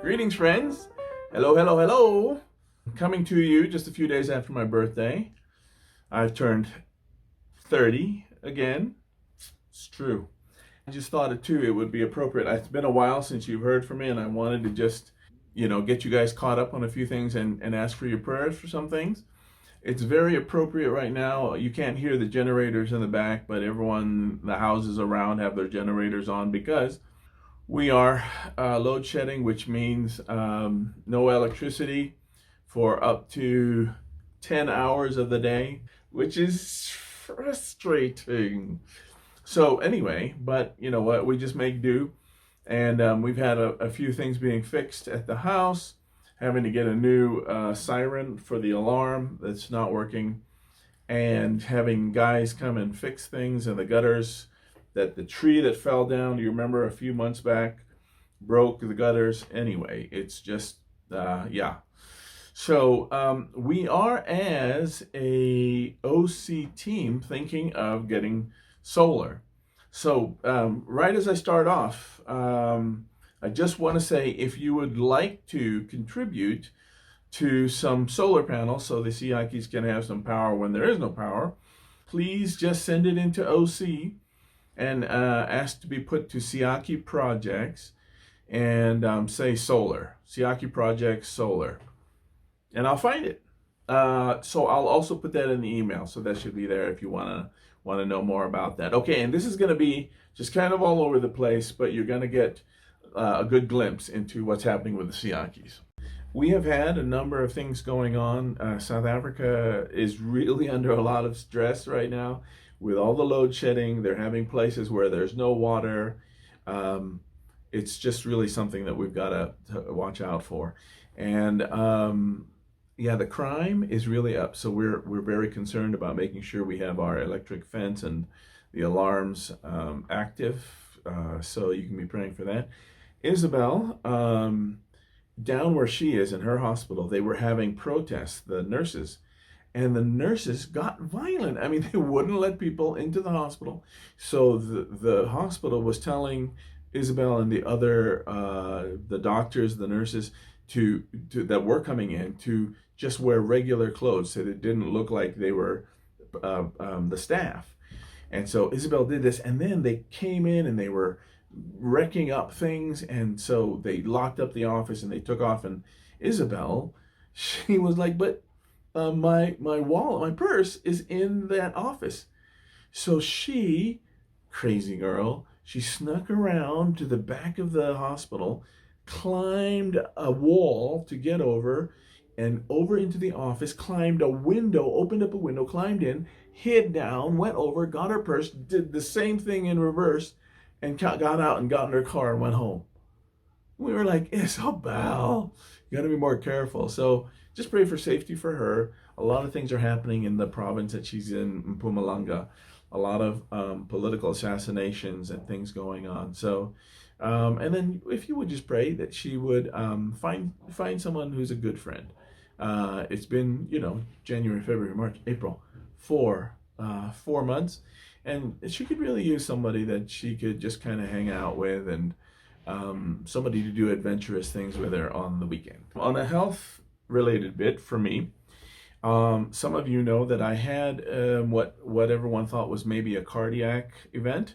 Greetings, friends. Hello, hello, hello. Coming to you just a few days after my birthday. I've turned 30 again. It's true. I just thought it would be appropriate. It's been a while since you've heard from me, and I wanted to just, get you guys caught up on a few things and ask for your prayers for some things. It's very appropriate right now. You can't hear the generators in the back, but the houses around have their generators on because we are load shedding, which means no electricity for up to 10 hours of the day, which is frustrating. So anyway, but you know what? We just make do. And we've had a few things being fixed at the house, having to get a new siren for the alarm that's not working, and having guys come and fix things in the gutters. That the tree that fell down, you remember a few months back, broke the gutters. Anyway, it's just, yeah. So we are, as a OC team, thinking of getting solar. So right as I start off, I just want to say, if you would like to contribute to some solar panels so the Siakis can have some power when there is no power, please just send it into OC and ask to be put to Siaki Projects and say solar. Siaki Projects solar. And I'll find it. So I'll also put that in the email, so that should be there if you want to know more about that. Okay, and this is going to be just kind of all over the place, but you're going to get a good glimpse into what's happening with the Siakis. We have had a number of things going on. South Africa is really under a lot of stress right now with all the load shedding. They're having places where there's no water. It's just really something that we've got to watch out for. And yeah, the crime is really up. So we're very concerned about making sure we have our electric fence and the alarms active. So you can be praying for that. Isabel, down where she is in her hospital, they were having protests, the nurses, and the nurses got violent. I mean, they wouldn't let people into the hospital. So the hospital was telling Isabel and the other, the doctors, the nurses, to that were coming in, to just wear regular clothes so that it didn't look like they were the staff. And so Isabel did this, and then they came in and they were wrecking up things, and so they locked up the office and they took off. And Isabel, she was like, but my wallet, my purse is in that office. So she, crazy girl, she snuck around to the back of the hospital, climbed a wall to get over, and over into the office, climbed a window, opened up a window, climbed in, hid down, went over, got her purse, did the same thing in reverse, and got out and got in her car and went home. We were like, Isabel, you got to be more careful. So just pray for safety for her. A lot of things are happening in the province that she's in, Mpumalanga. A lot of political assassinations and things going on. So, and then if you would just pray that she would find someone who's a good friend. It's been, January, February, March, April, 4 months. And she could really use somebody that she could just kind of hang out with, and somebody to do adventurous things with her on the weekend. On a health-related bit for me, some of you know that I had what everyone thought was maybe a cardiac event,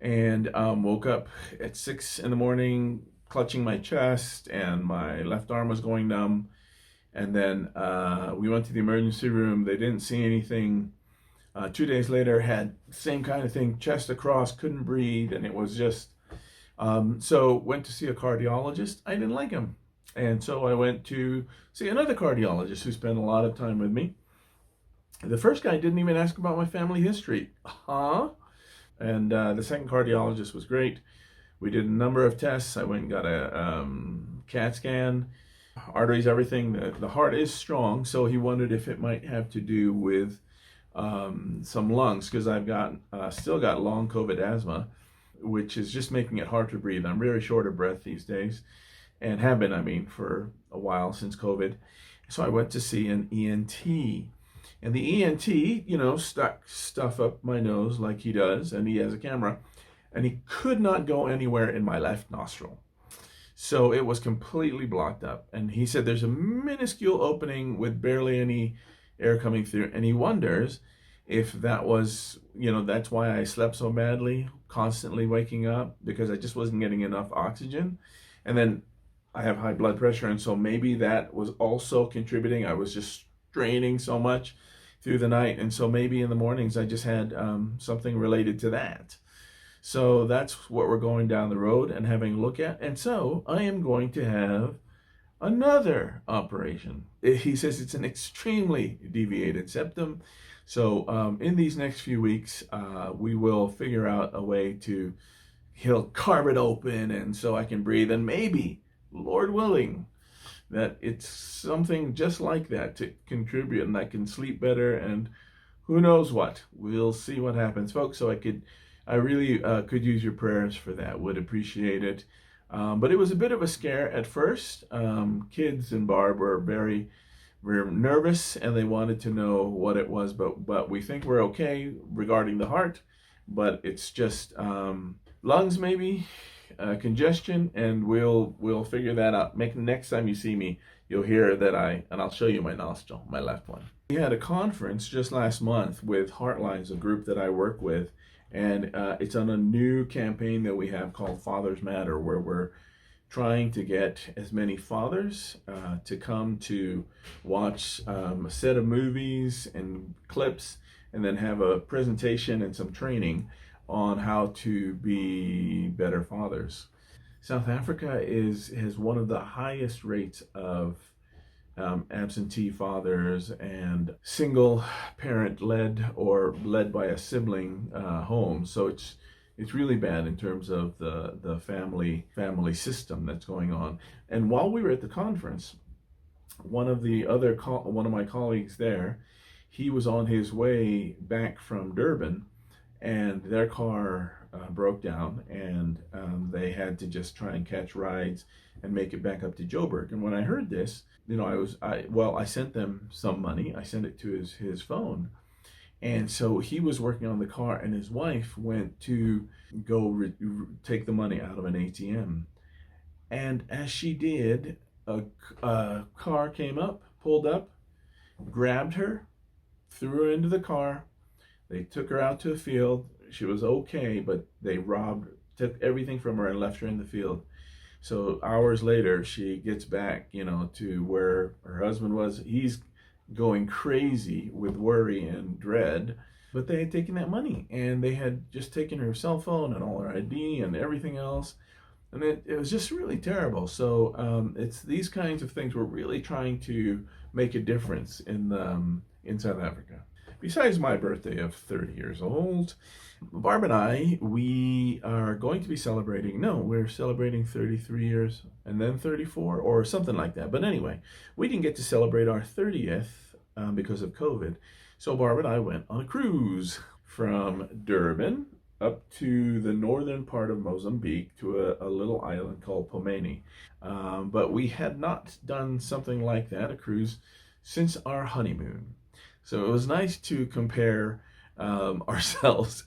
and woke up at 6 in the morning, clutching my chest, and my left arm was going numb. And then we went to the emergency room. They didn't see anything. 2 days later, had the same kind of thing, chest across, couldn't breathe, and it was just, so went to see a cardiologist. I didn't like him. And so I went to see another cardiologist who spent a lot of time with me. The first guy didn't even ask about my family history. And the second cardiologist was great. We did a number of tests. I went and got a CAT scan, arteries, everything. The heart is strong, so he wondered if it might have to do with some lungs, because I've still got long COVID asthma, which is just making it hard to breathe. I'm very short of breath these days, and have been, for a while since COVID. So I went to see an ENT, and the ENT, stuck stuff up my nose like he does, and he has a camera, and he could not go anywhere in my left nostril. So it was completely blocked up. And he said there's a minuscule opening with barely any air coming through. And he wonders if that was, that's why I slept so badly, constantly waking up, because I just wasn't getting enough oxygen. And then I have high blood pressure. And so maybe that was also contributing. I was just straining so much through the night. And so maybe in the mornings I just had something related to that. So that's what we're going down the road and having a look at. And so I am going to have another operation. He says it's an extremely deviated septum. So in these next few weeks, we will figure out a way to, he'll carve it open and so I can breathe. And maybe, Lord willing, that it's something just like that to contribute and I can sleep better and who knows what. We'll see what happens, folks. So I really could use your prayers for that. Would appreciate it. But it was a bit of a scare at first. Kids and Barb were very nervous and they wanted to know what it was. But we think we're okay regarding the heart. But it's just lungs maybe, congestion, and we'll figure that out. Next time you see me, you'll hear that and I'll show you my nostril, my left one. We had a conference just last month with Heartlines, a group that I work with. And it's on a new campaign that we have called Fathers Matter, where we're trying to get as many fathers to come to watch a set of movies and clips, and then have a presentation and some training on how to be better fathers. South Africa has one of the highest rates of absentee fathers and single parent led or led by a sibling home. So it's really bad in terms of the family system that's going on. And while we were at the conference, one of my colleagues there, he was on his way back from Durban, and their car broke down, and they had to just try and catch rides and make it back up to Joburg. And when I heard this, I sent them some money. I sent it to his phone. And so he was working on the car, and his wife went to go take the money out of an ATM. And as she did, a car came up, pulled up, grabbed her, threw her into the car. They took her out to a field. She was okay, but they took everything from her and left her in the field. So hours later, she gets back, to where her husband was. He's going crazy with worry and dread. But they had taken that money, and they had just taken her cell phone and all her ID and everything else. And it was just really terrible. So it's these kinds of things we're really trying to make a difference in South Africa. Besides my birthday of 30 years old, Barb and I, we are going to be we're celebrating 33 years and then 34 or something like that. But anyway, we didn't get to celebrate our 30th because of COVID. So Barb and I went on a cruise from Durban up to the northern part of Mozambique to a little island called Pomeni. But we had not done something like that, a cruise, since our honeymoon. So it was nice to compare ourselves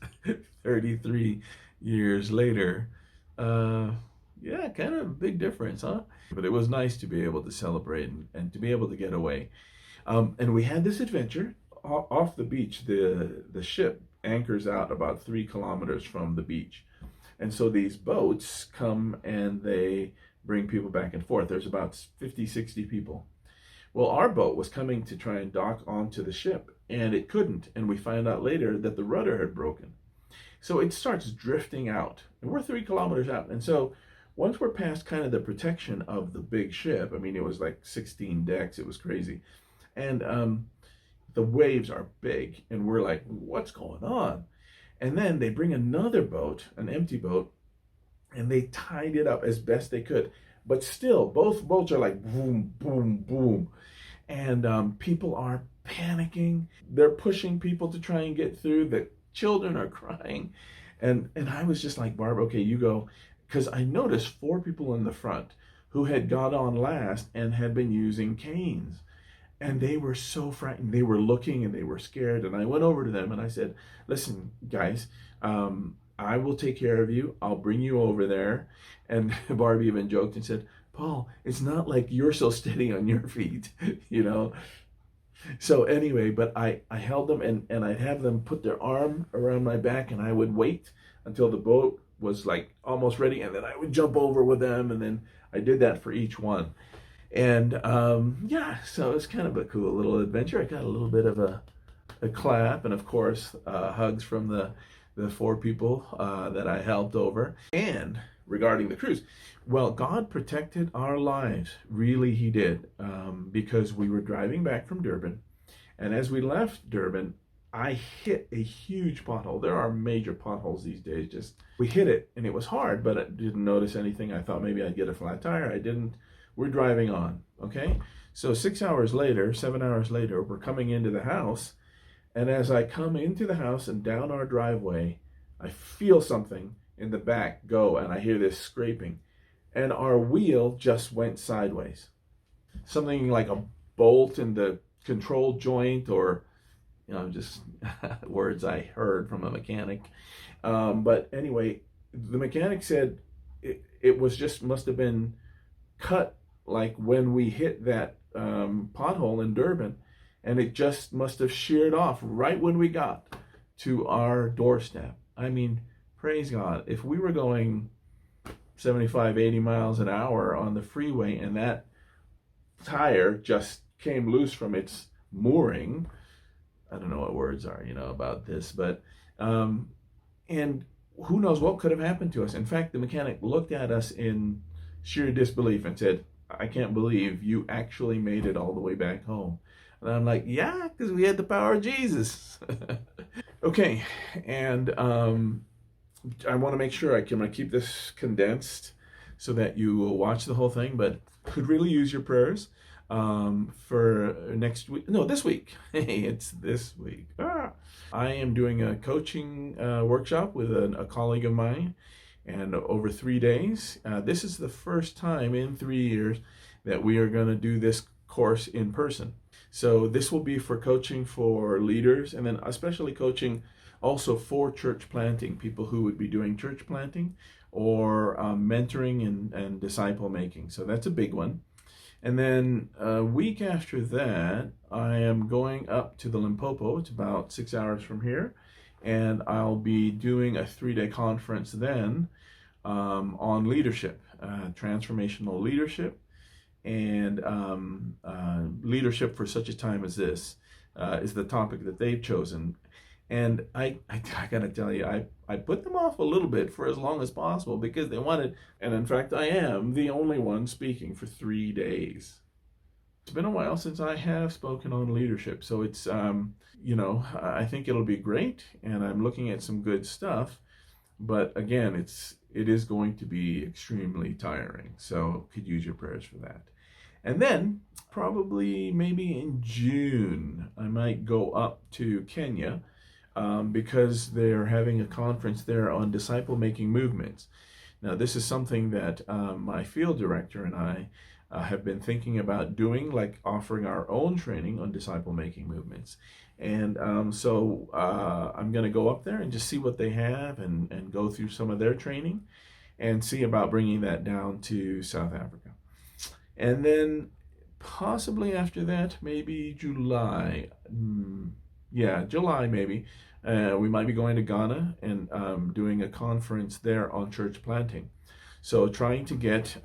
33 years later. Yeah, kind of a big difference, huh? But it was nice to be able to celebrate and to be able to get away. And we had this adventure off the beach. The ship anchors out about 3 kilometers from the beach. And so these boats come and they bring people back and forth. There's about 50, 60 people. Well, our boat was coming to try and dock onto the ship, and it couldn't. And we find out later that the rudder had broken. So it starts drifting out, and we're 3 kilometers out. And so once we're past kind of the protection of the big ship, I mean, it was like 16 decks. It was crazy. And the waves are big, and we're like, what's going on? And then they bring another boat, an empty boat, and they tied it up as best they could. But still, both boats are like boom, boom, boom. And people are panicking. They're pushing people to try and get through. The children are crying. And I was just like, Barb, okay, you go. Because I noticed 4 people in the front who had got on last and had been using canes. And they were so frightened. They were looking and they were scared. And I went over to them and I said, listen, guys, I will take care of you. I'll bring you over there. And Barbie even joked and said, Paul, it's not like you're so steady on your feet, you know. So anyway, but I held them, and I'd have them put their arm around my back, and I would wait until the boat was like almost ready, and then I would jump over with them, and then I did that for each one. And yeah, so it's kind of a cool little adventure. I got a little bit of a clap, and of course, hugs from the four people that I helped over. And regarding the cruise, well, God protected our lives. Really, He did, because we were driving back from Durban, and as we left Durban, I hit a huge pothole. There are major potholes these days. Just we hit it, and it was hard, but I didn't notice anything. I thought maybe I'd get a flat tire. I didn't. We're driving on, okay? So 6 hours later, 7 hours later, we're coming into the house, and as I come into the house and down our driveway, I feel something in the back go, and I hear this scraping, and our wheel just went sideways. Something like a bolt in the control joint, or just words I heard from a mechanic. But anyway, the mechanic said it was just must have been cut like when we hit that pothole in Durban, and it just must have sheared off right when we got to our doorstep. I mean, praise God. If we were going 75, 80 miles an hour on the freeway and that tire just came loose from its mooring, I don't know what words are, about this, but, and who knows what could have happened to us. In fact, the mechanic looked at us in sheer disbelief and said, I can't believe you actually made it all the way back home. And I'm like, yeah, because we had the power of Jesus. Okay, and I want to make sure I'm going to keep this condensed so that you will watch the whole thing, but could really use your prayers for next week. No, this week. Hey, it's this week. I am doing a coaching workshop with a colleague of mine, and over 3 days. This is the first time in 3 years that we are going to do this course in person. So this will be for coaching for leaders, and then especially coaching also for church planting, people who would be doing church planting or mentoring and disciple making. So that's a big one. And then a week after that, I am going up to the Limpopo. It's about 6 hours from here. And I'll be doing a 3-day conference then on leadership, transformational leadership, and leadership for such a time as this is the topic that they've chosen. And I gotta tell you, I put them off a little bit for as long as possible because they wanted, and in fact I am the only one speaking for 3 days. It's been a while since I have spoken on leadership, so it's I think it'll be great, and I'm looking at some good stuff, but again, it is going to be extremely tiring, so could use your prayers for that. And then probably maybe in June I might go up to Kenya because they're having a conference there on disciple making movements. Now this is something that my field director and I have been thinking about doing, like offering our own training on disciple making movements. And so I'm going to go up there and just see what they have and go through some of their training and see about bringing that down to South Africa. And then possibly after that, maybe July. July maybe. We might be going to Ghana and doing a conference there on church planting. So trying to get,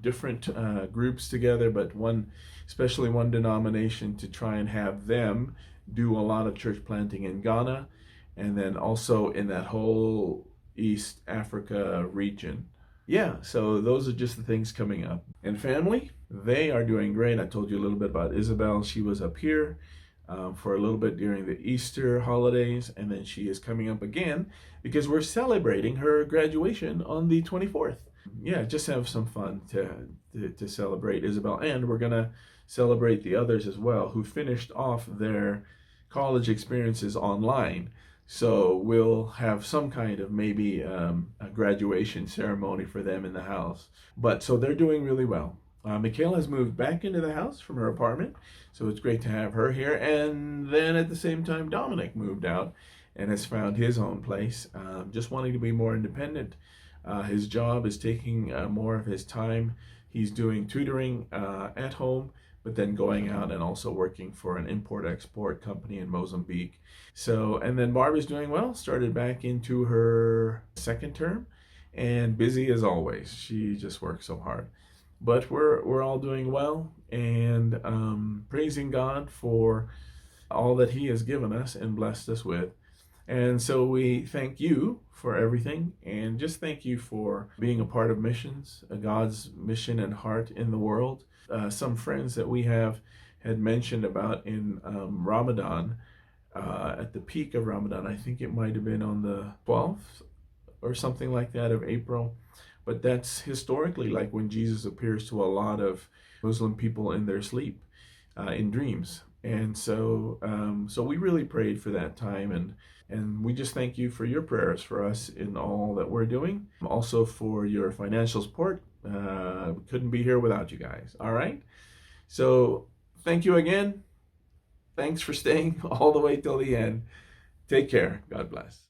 different groups together, but especially one denomination, to try and have them do a lot of church planting in Ghana, and then also in that whole East Africa region. Yeah, so those are just the things coming up. And family, they are doing great. I told you a little bit about Isabel. She was up here for a little bit during the Easter holidays, and then she is coming up again because we're celebrating her graduation on the 24th. Yeah, just have some fun to celebrate Isabel, and we're gonna celebrate the others as well who finished off their college experiences online. So we'll have some kind of maybe a graduation ceremony for them in the house. But so they're doing really well. Michaela has moved back into the house from her apartment, so it's great to have her here. And then at the same time, Dominic moved out, and has found his own place, just wanting to be more independent. His job is taking more of his time. He's doing tutoring at home, but then going out and also working for an import-export company in Mozambique. So, and then Barb is doing well, started back into her second term, and busy as always. She just works so hard. But we're all doing well, and praising God for all that He has given us and blessed us with. And so we thank you for everything, and just thank you for being a part of missions, God's mission and heart in the world. Some friends that we have had mentioned about in Ramadan, at the peak of Ramadan, I think it might have been on the 12th or something like that of April. But that's historically like when Jesus appears to a lot of Muslim people in their sleep, in dreams. And so we really prayed for that time, and we just thank you for your prayers for us in all that we're doing. Also for your financial support. We couldn't be here without you guys. All right. So thank you again. Thanks for staying all the way till the end. Take care. God bless.